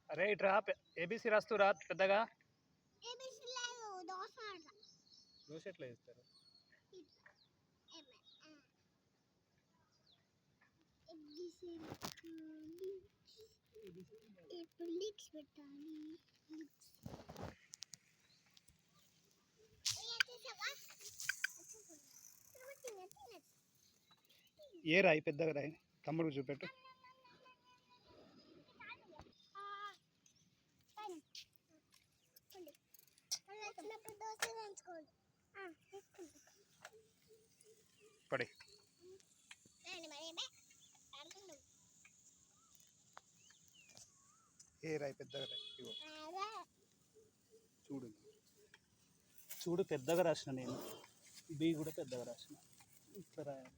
అరే ఇట్రా ఏబీసీ రాస్తూ రా పెద్దగా. దోశ ఎట్లా చేస్తారు? ఏ రాయి పెద్దగా రాయి తమ్ముడికి చూపెట్టు. పడి ఏ రాయి పెద్దగా రాయి. చూడు చూడు పెద్దగా రాసిన నేను. బి కూడా పెద్దగా రాసిన. ఇట్లా రాయాలి.